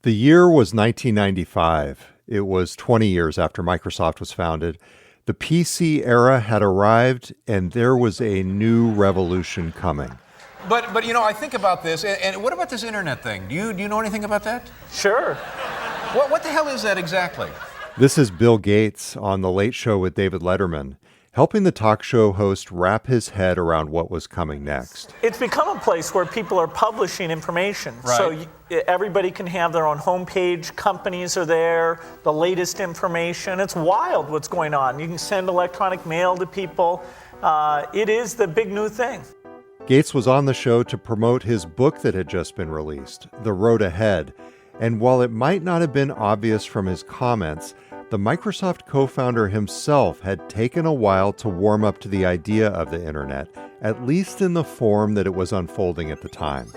The year was 1995. It was 20 years after Microsoft was founded. The PC era had arrived, and there was a new revolution coming. But I think about this, and what about this internet thing? Do you know anything about that? Sure. What the hell is that exactly? This is Bill Gates on The Late Show with David Letterman, helping the talk show host wrap his head around what was coming next. It's become a place where people are publishing information. Right. So everybody can have their own homepage, companies are there, the latest information. It's wild what's going on. You can send electronic mail to people. It is the big new thing. Gates was on the show to promote his book that had just been released, The Road Ahead. And while it might not have been obvious from his comments, the Microsoft co-founder himself had taken a while to warm up to the idea of the internet, at least in the form that it was unfolding at the time.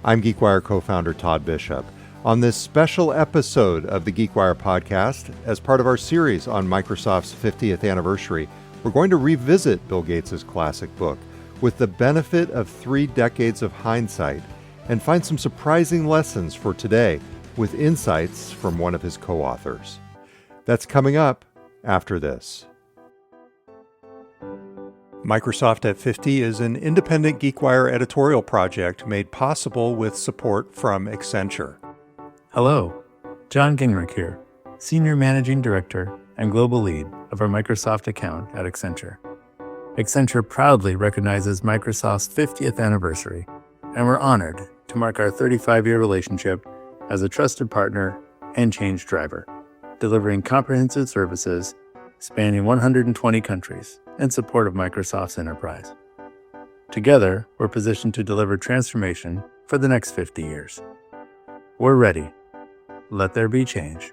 I'm GeekWire co-founder Todd Bishop. On this special episode of the GeekWire podcast, as part of our series on Microsoft's 50th anniversary, we're going to revisit Bill Gates' classic book with the benefit of 3 decades of hindsight and find some surprising lessons for today with insights from one of his co-authors. That's coming up after this. Microsoft at 50 is an independent GeekWire editorial project made possible with support from Accenture. Hello, John Gingrich here, Senior Managing Director and Global Lead of our Microsoft account at Accenture. Accenture proudly recognizes Microsoft's 50th anniversary, and we're honored to mark our 35-year relationship as a trusted partner and change driver, delivering comprehensive services spanning 120 countries in support of Microsoft's enterprise. Together, we're positioned to deliver transformation for the next 50 years. We're ready. Let there be change.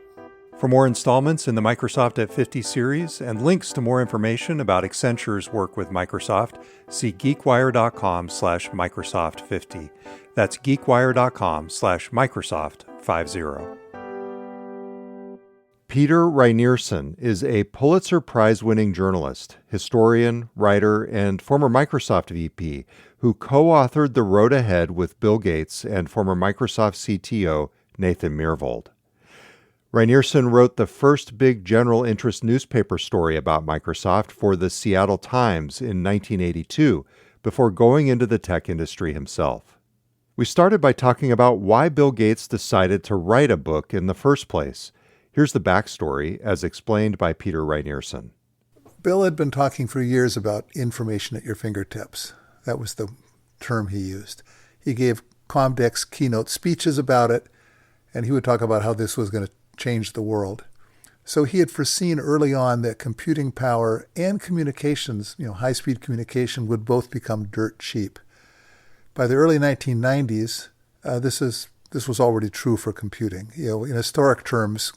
For more installments in the Microsoft at 50 series and links to more information about Accenture's work with Microsoft, see geekwire.com/Microsoft50. That's geekwire.com/Microsoft50. Peter Reinertsen is a Pulitzer Prize-winning journalist, historian, writer, and former Microsoft VP who co-authored The Road Ahead with Bill Gates and former Microsoft CTO Nathan Myhrvold. Reinertsen wrote the first big general interest newspaper story about Microsoft for the Seattle Times in 1982 before going into the tech industry himself. We started by talking about why Bill Gates decided to write a book in the first place. Here's the backstory as explained by Peter Reinertsen. Bill had been talking for years about information at your fingertips. That was the term he used. He gave Comdex keynote speeches about it, and he would talk about how this was going to change the world. So he had foreseen early on that computing power and communications, high-speed communication, would both become dirt cheap. By the early 1990s, this was already true for computing. In historic terms,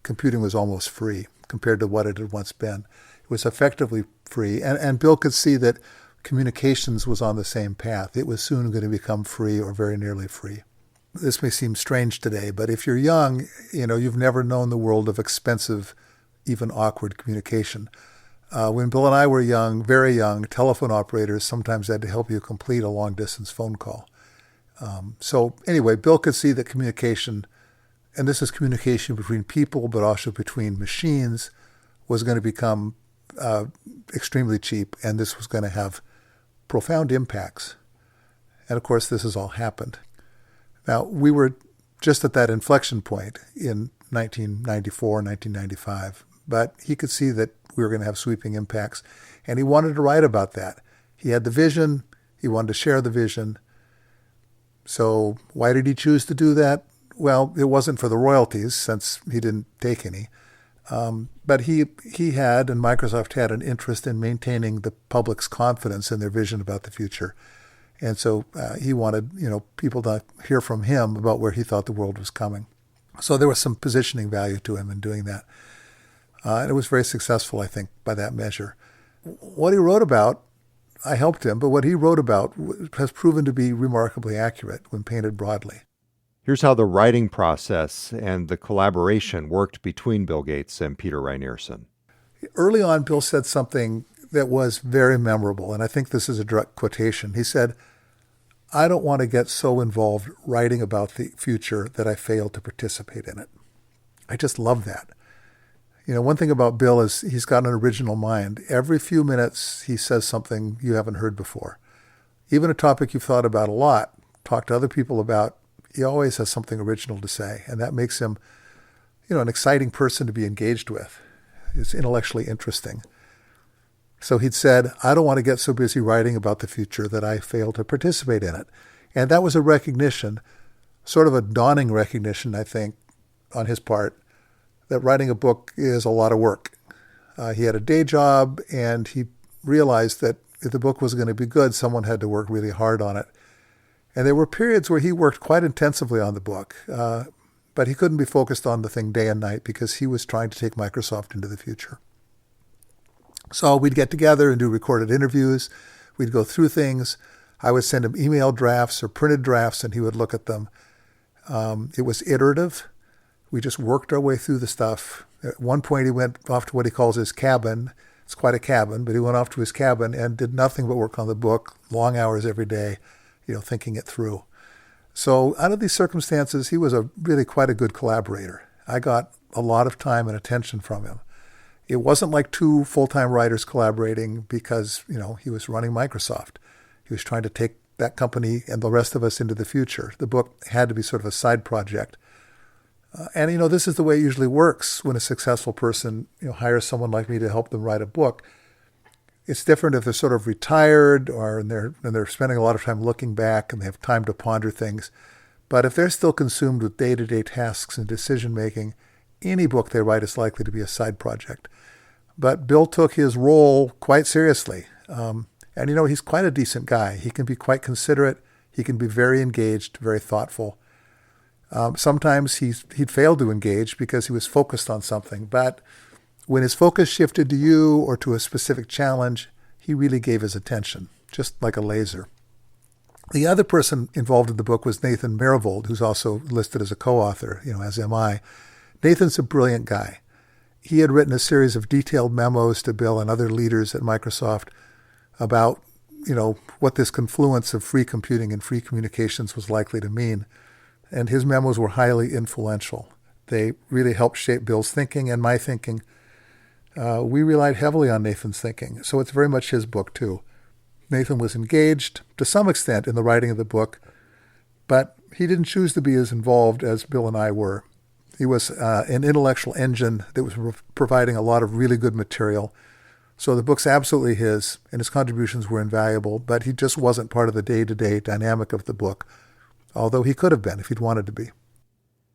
computing was almost free compared to what it had once been. It was effectively free, and Bill could see that communications was on the same path. It was soon going to become free or very nearly free. This may seem strange today, but if you're young, you've never known the world of expensive, even awkward communication. When Bill and I were young, very young, telephone operators sometimes had to help you complete a long-distance phone call. So anyway, Bill could see that communication, and this is communication between people, but also between machines, was going to become extremely cheap, and this was going to have profound impacts. And of course, this has all happened. Now, we were just at that inflection point in 1994, 1995, but he could see that we were going to have sweeping impacts, and he wanted to write about that. He had the vision. He wanted to share the vision. So why did he choose to do that? Well, it wasn't for the royalties, since he didn't take any. But he had, and Microsoft had, an interest in maintaining the public's confidence in their vision about the future. And so he wanted, people to hear from him about where he thought the world was coming. So there was some positioning value to him in doing that. And it was very successful, I think, by that measure. What he wrote about, I helped him, but what he wrote about has proven to be remarkably accurate when painted broadly. Here's how the writing process and the collaboration worked between Bill Gates and Peter Reinertsen. Early on, Bill said something that was very memorable, and I think this is a direct quotation. He said, I don't want to get so involved writing about the future that I fail to participate in it. I just love that. One thing about Bill is he's got an original mind. Every few minutes, he says something you haven't heard before. Even a topic you've thought about a lot, talked to other people about, he always has something original to say. And that makes him, an exciting person to be engaged with. It's intellectually interesting. So he'd said, I don't want to get so busy writing about the future that I fail to participate in it. And that was a recognition, sort of a dawning recognition, I think, on his part, that writing a book is a lot of work. He had a day job, and he realized that if the book was going to be good, someone had to work really hard on it. And there were periods where he worked quite intensively on the book, but he couldn't be focused on the thing day and night because he was trying to take Microsoft into the future. So we'd get together and do recorded interviews. We'd go through things. I would send him email drafts or printed drafts, and he would look at them. It was iterative. We just worked our way through the stuff. At one point, he went off to what he calls his cabin. It's quite a cabin, but he went off to his cabin and did nothing but work on the book, long hours every day, thinking it through. So out of these circumstances, he was really quite a good collaborator. I got a lot of time and attention from him. It wasn't like two full-time writers collaborating because, he was running Microsoft. He was trying to take that company and the rest of us into the future. The book had to be sort of a side project. And this is the way it usually works when a successful person, hires someone like me to help them write a book. It's different if they're sort of retired or they're spending a lot of time looking back and they have time to ponder things. But if they're still consumed with day-to-day tasks and decision-making, any book they write is likely to be a side project. But Bill took his role quite seriously. And he's quite a decent guy. He can be quite considerate. He can be very engaged, very thoughtful. Sometimes he'd fail to engage because he was focused on something. But when his focus shifted to you or to a specific challenge, he really gave his attention, just like a laser. The other person involved in the book was Nathan Marivold, who's also listed as a co-author, as am I. Nathan's a brilliant guy. He had written a series of detailed memos to Bill and other leaders at Microsoft about, what this confluence of free computing and free communications was likely to mean. And his memos were highly influential. They really helped shape Bill's thinking and my thinking. We relied heavily on Nathan's thinking, so it's very much his book, too. Nathan was engaged, to some extent, in the writing of the book, but he didn't choose to be as involved as Bill and I were. He was an intellectual engine that was providing a lot of really good material. So the book's absolutely his, and his contributions were invaluable, but he just wasn't part of the day-to-day dynamic of the book, although he could have been if he'd wanted to be.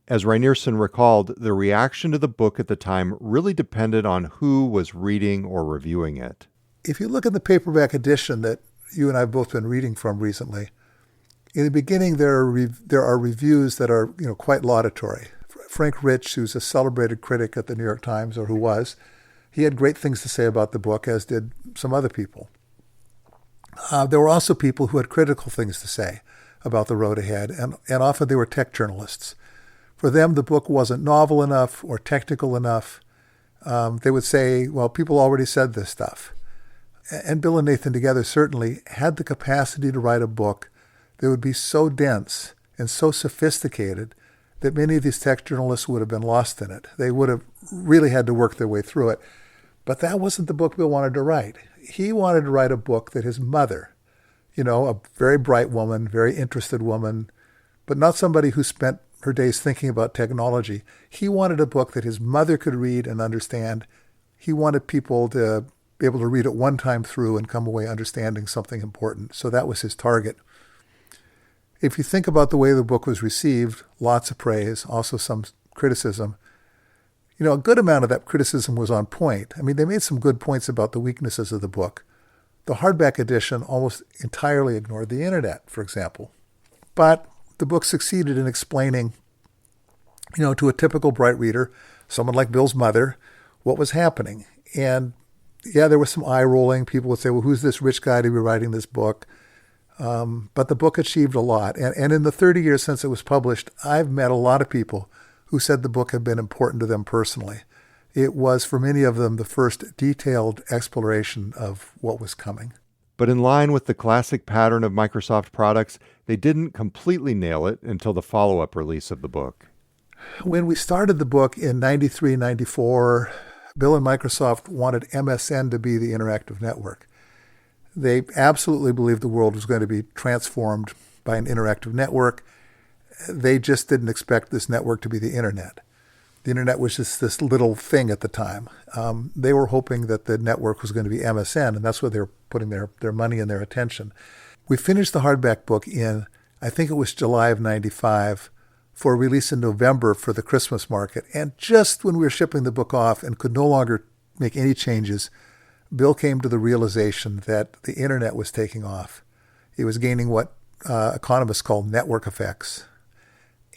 As Reinierson recalled, the reaction to the book at the time really depended on who was reading or reviewing it. If you look at the paperback edition that you and I have both been reading from recently, in the beginning there are reviews that are quite laudatory. Frank Rich, who's a celebrated critic at the New York Times, or who was, he had great things to say about the book, as did some other people. There were also people who had critical things to say about the road ahead, and often they were tech journalists. For them, the book wasn't novel enough or technical enough. They would say, well, people already said this stuff. And Bill and Nathan together certainly had the capacity to write a book that would be so dense and so sophisticated that many of these tech journalists would have been lost in it. They would have really had to work their way through it. But that wasn't the book Bill wanted to write. He wanted to write a book that his mother, a very bright woman, very interested woman, but not somebody who spent her days thinking about technology. He wanted a book that his mother could read and understand. He wanted people to be able to read it one time through and come away understanding something important. So that was his target. If you think about the way the book was received, lots of praise, also some criticism. A good amount of that criticism was on point. I mean, they made some good points about the weaknesses of the book. The hardback edition almost entirely ignored the internet, for example. But the book succeeded in explaining, to a typical bright reader, someone like Bill's mother, what was happening. And yeah, there was some eye rolling. People would say, well, who's this rich guy to be writing this book? But the book achieved a lot. And in the 30 years since it was published, I've met a lot of people who said the book had been important to them personally. It was, for many of them, the first detailed exploration of what was coming. But in line with the classic pattern of Microsoft products, they didn't completely nail it until the follow-up release of the book. When we started the book in 93, 94, Bill and Microsoft wanted MSN to be the interactive network. They absolutely believed the world was going to be transformed by an interactive network. They just didn't expect this network to be the internet. The internet was just this little thing at the time. They were hoping that the network was going to be MSN, and that's where they were putting their money and their attention. We finished the hardback book in, I think it was July of 95, for release in November for the Christmas market. And just when we were shipping the book off and could no longer make any changes, Bill came to the realization that the internet was taking off. It was gaining what economists call network effects,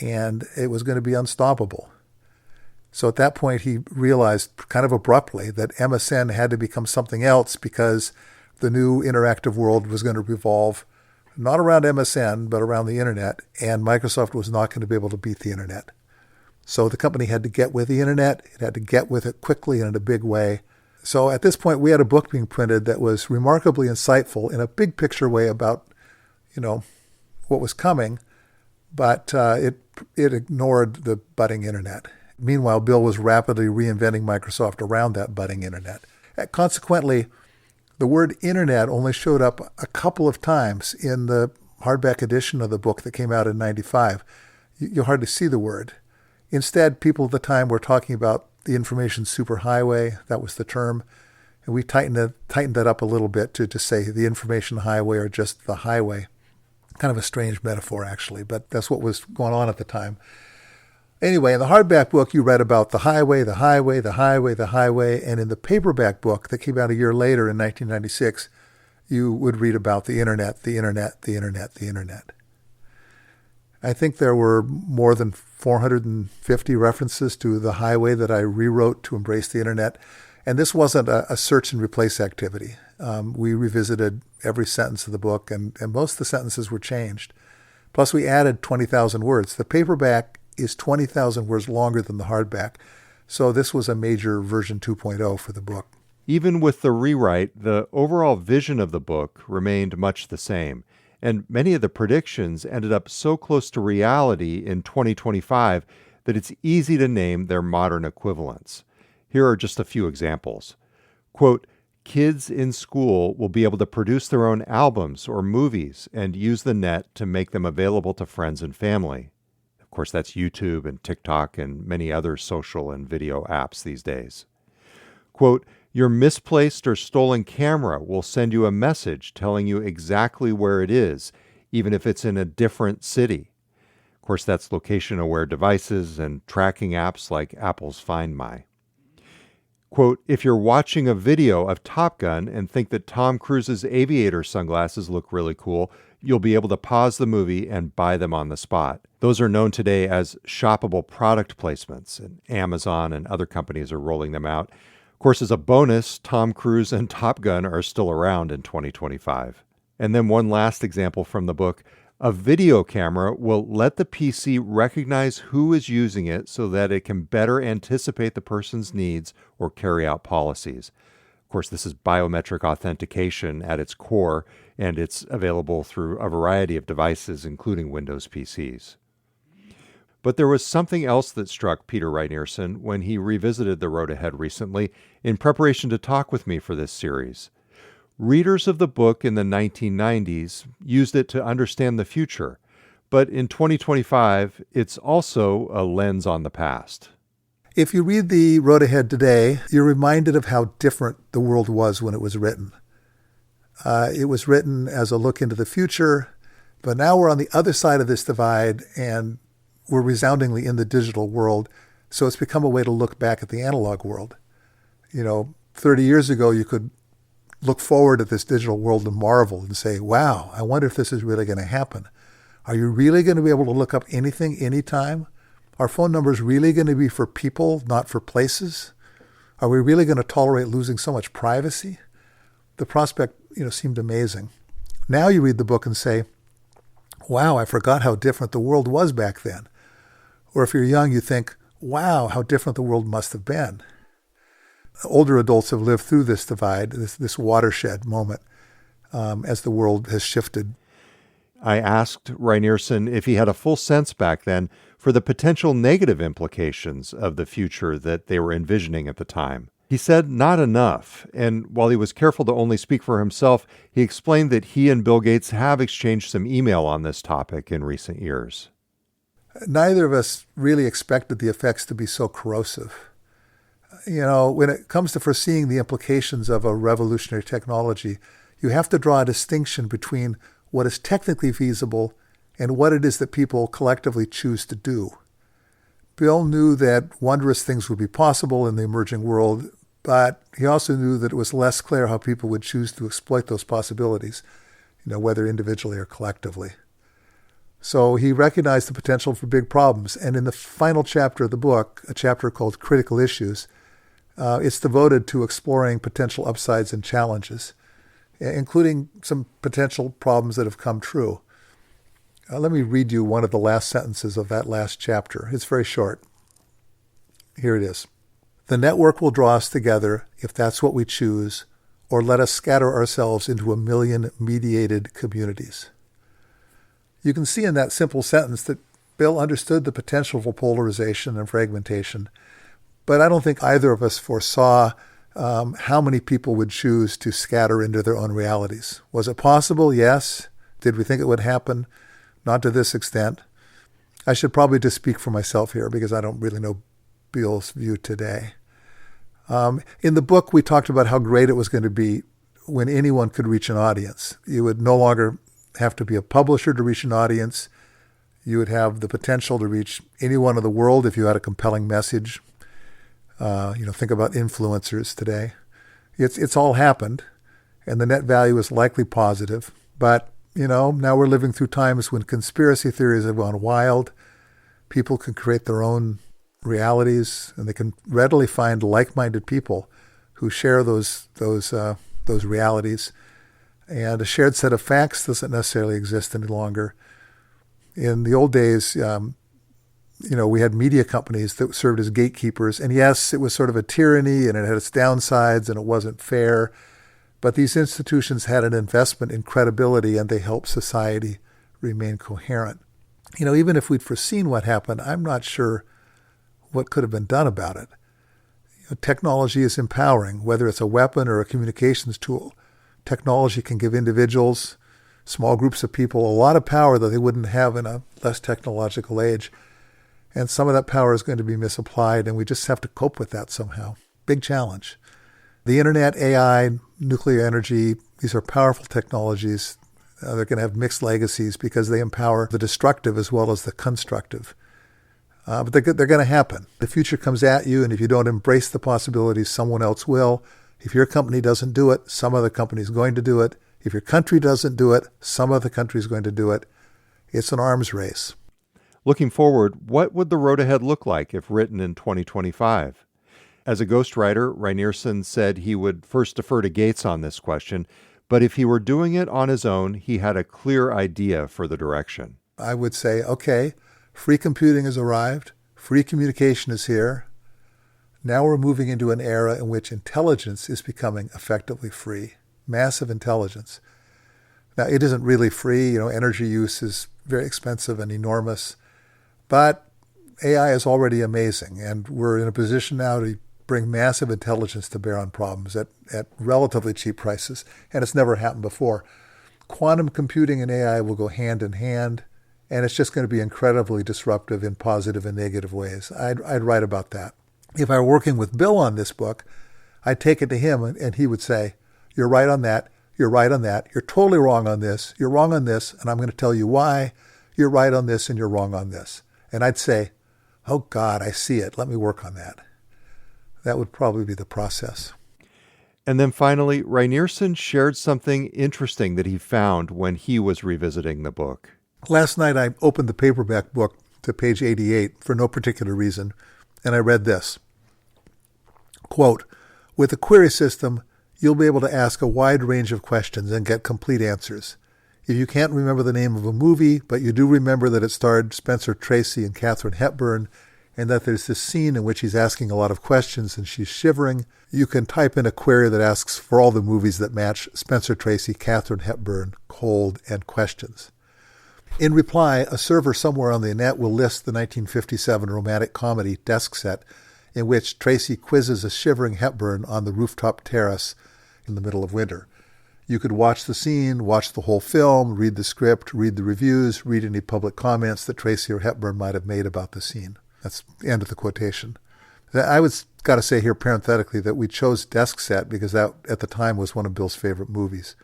and it was going to be unstoppable. So at that point, he realized kind of abruptly that MSN had to become something else because the new interactive world was going to revolve not around MSN, but around the internet, and Microsoft was not going to be able to beat the internet. So the company had to get with the internet. It had to get with it quickly and in a big way. So at this point, we had a book being printed that was remarkably insightful in a big picture way about, what was coming, but it ignored the budding internet. Meanwhile, Bill was rapidly reinventing Microsoft around that budding internet. Consequently, the word internet only showed up a couple of times in the hardback edition of the book that came out in 95. You'll hardly see the word. Instead, people at the time were talking about the information superhighway. That was the term. And we tightened that up a little bit to just say the information highway or just the highway. Kind of a strange metaphor, actually, but that's what was going on at the time. Anyway, in the hardback book, you read about the highway, the highway, the highway, the highway. And in the paperback book that came out a year later in 1996, you would read about the internet, the internet, the internet, the internet. I think there were more than 450 references to the highway that I rewrote to embrace the internet. And this wasn't a search and replace activity. We revisited every sentence of the book, and most of the sentences were changed. Plus, we added 20,000 words. The paperback is 20,000 words longer than the hardback. So this was a major version 2.0 for the book. Even with the rewrite, the overall vision of the book remained much the same. And many of the predictions ended up so close to reality in 2025 that it's easy to name their modern equivalents. Here are just a few examples. Quote, kids in school will be able to produce their own albums or movies and use the net to make them available to friends and family. Of course, that's YouTube and TikTok and many other social and video apps these days. Quote, your misplaced or stolen camera will send you a message telling you exactly where it is, even if it's in a different city. Of course, that's location-aware devices and tracking apps like Apple's Find My. Quote, if you're watching a video of Top Gun and think that Tom Cruise's aviator sunglasses look really cool, you'll be able to pause the movie and buy them on the spot. Those are known today as shoppable product placements, and Amazon and other companies are rolling them out. Of course, as a bonus, Tom Cruise and Top Gun are still around in 2025. And then one last example from the book. A video camera will let the PC recognize who is using it so that it can better anticipate the person's needs or carry out policies. Of course, this is biometric authentication at its core, and it's available through a variety of devices, including Windows PCs. But there was something else that struck Peter Rynearson when he revisited The Road Ahead recently in preparation to talk with me for this series. Readers of the book in the 1990s used it to understand the future, but in 2025, it's also a lens on the past. If you read The Road Ahead today, you're reminded of how different the world was when it was written. It was written as a look into the future, but now we're on the other side of this divide, and we're resoundingly in the digital world, so it's become a way to look back at the analog world. 30 years ago, you could look forward at this digital world and marvel and say, wow, I wonder if this is really going to happen. Are you really going to be able to look up anything, anytime? Are phone numbers really going to be for people, not for places? Are we really going to tolerate losing so much privacy? The prospect, seemed amazing. Now you read the book and say, wow, I forgot how different the world was back then. Or if you're young, you think, wow, how different the world must have been. Older adults have lived through this divide, this watershed moment. as the world has shifted. I asked Reinierson if he had a full sense back then for the potential negative implications of the future that they were envisioning at the time. He said not enough, and while he was careful to only speak for himself, he explained that he and Bill Gates have exchanged some email on this topic in recent years. Neither of us really expected the effects to be so corrosive. You know, when it comes to foreseeing the implications of a revolutionary technology, you have to draw a distinction between what is technically feasible and what it is that people collectively choose to do. Bill knew that wondrous things would be possible in the emerging world, but he also knew that it was less clear how people would choose to exploit those possibilities, whether individually or collectively. So he recognized the potential for big problems. And in the final chapter of the book, a chapter called Critical Issues, it's devoted to exploring potential upsides and challenges, including some potential problems that have come true. Let me read you one of the last sentences of that last chapter. It's very short. Here it is. The network will draw us together if that's what we choose, or let us scatter ourselves into 1 million mediated communities. You can see in that simple sentence that Bill understood the potential for polarization and fragmentation, but I don't think either of us foresaw how many people would choose to scatter into their own realities. Was it possible? Yes. Did we think it would happen? Not to this extent. I should probably just speak for myself here because I don't really know Bill's view today. In the book, we talked about how great it was going to be when anyone could reach an audience. You would no longer have to be a publisher to reach an audience. You would have the potential to reach anyone in the world if you had a compelling message. Think about influencers today. It's all happened, and the net value is likely positive. But, now we're living through times when conspiracy theories have gone wild. People can create their own realities, and they can readily find like-minded people who share those realities. And a shared set of facts doesn't necessarily exist any longer. In the old days, we had media companies that served as gatekeepers. And yes, it was sort of a tyranny and it had its downsides and it wasn't fair. But these institutions had an investment in credibility and they helped society remain coherent. Even if we'd foreseen what happened, I'm not sure what could have been done about it. Technology is empowering, whether it's a weapon or a communications tool. Technology can give individuals, small groups of people, a lot of power that they wouldn't have in a less technological age. And some of that power is going to be misapplied, and we just have to cope with that somehow. Big challenge. The internet, AI, nuclear energy, these are powerful technologies. They're going to have mixed legacies because they empower the destructive as well as the constructive. But they're going to happen. The future comes at you, and if you don't embrace the possibilities, someone else will. If your company doesn't do it, some other company is going to do it. If your country doesn't do it, some other country is going to do it. It's an arms race. Looking forward, what would the road ahead look like if written in 2025? As a ghostwriter, Reinierson said he would first defer to Gates on this question, but if he were doing it on his own, he had a clear idea for the direction. I would say, okay, free computing has arrived, free communication is here. Now we're moving into an era in which intelligence is becoming effectively free, massive intelligence. Now, it isn't really free. Energy use is very expensive and enormous. But AI is already amazing, and we're in a position now to bring massive intelligence to bear on problems at relatively cheap prices, and it's never happened before. Quantum computing and AI will go hand in hand, and it's just going to be incredibly disruptive in positive and negative ways. I'd write about that. If I were working with Bill on this book, I'd take it to him, and he would say, you're right on that, you're right on that, you're totally wrong on this, you're wrong on this, and I'm going to tell you why you're right on this and you're wrong on this. And I'd say, oh God, I see it. Let me work on that. That would probably be the process. And then finally, Reinierson shared something interesting that he found when he was revisiting the book. Last night I opened the paperback book to page 88 for no particular reason, and I read this. Quote, with a query system, you'll be able to ask a wide range of questions and get complete answers. If you can't remember the name of a movie, but you do remember that it starred Spencer Tracy and Katharine Hepburn, and that there's this scene in which he's asking a lot of questions and she's shivering. You can type in a query that asks for all the movies that match Spencer Tracy, Katharine Hepburn, Cold, and Questions. In reply, a server somewhere on the net will list the 1957 romantic comedy Desk Set, in which Tracy quizzes a shivering Hepburn on the rooftop terrace in the middle of winter. You could watch the scene, watch the whole film, read the script, read the reviews, read any public comments that Tracy or Hepburn might have made about the scene. That's the end of the quotation. I was got to say here parenthetically that we chose Desk Set because that at the time was one of Bill's favorite movies.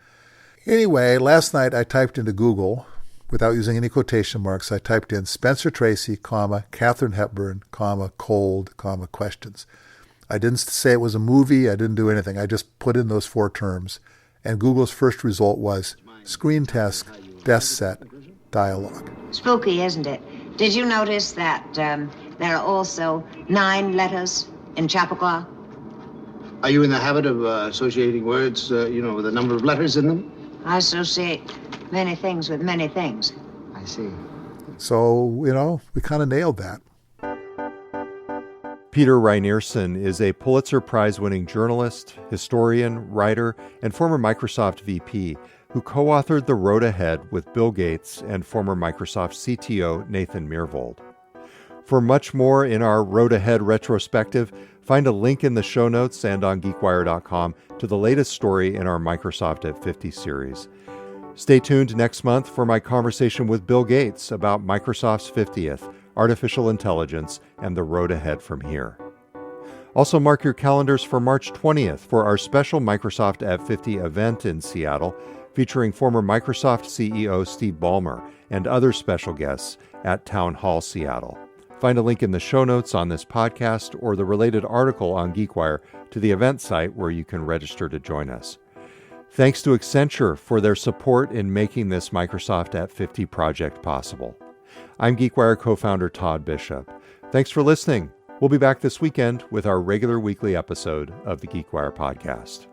Anyway, last night I typed into Google, without using any quotation marks, I typed in Spencer Tracy, Katharine Hepburn, Cold, Questions. I didn't say it was a movie. I didn't do anything. I just put in those 4 terms. And Google's first result was Screen Test, Desk Set, Dialogue. Spooky, isn't it? Did you notice that there are also 9 letters in Chappaqua? Are you in the habit of associating words, with a number of letters in them? I associate many things with many things. I see. So, we kind of nailed that. Peter Reinerson is a Pulitzer Prize-winning journalist, historian, writer, and former Microsoft VP who co-authored The Road Ahead with Bill Gates and former Microsoft CTO Nathan Myhrvold. For much more in our Road Ahead retrospective, find a link in the show notes and on GeekWire.com to the latest story in our Microsoft at 50 series. Stay tuned next month for my conversation with Bill Gates about Microsoft's 50th, artificial intelligence, and the road ahead from here. Also mark your calendars for March 20th for our special Microsoft at 50 event in Seattle, featuring former Microsoft CEO Steve Ballmer and other special guests at Town Hall Seattle. Find a link in the show notes on this podcast or the related article on GeekWire to the event site where you can register to join us. Thanks to Accenture for their support in making this Microsoft at 50 project possible. I'm GeekWire co-founder Todd Bishop. Thanks for listening. We'll be back this weekend with our regular weekly episode of the GeekWire podcast.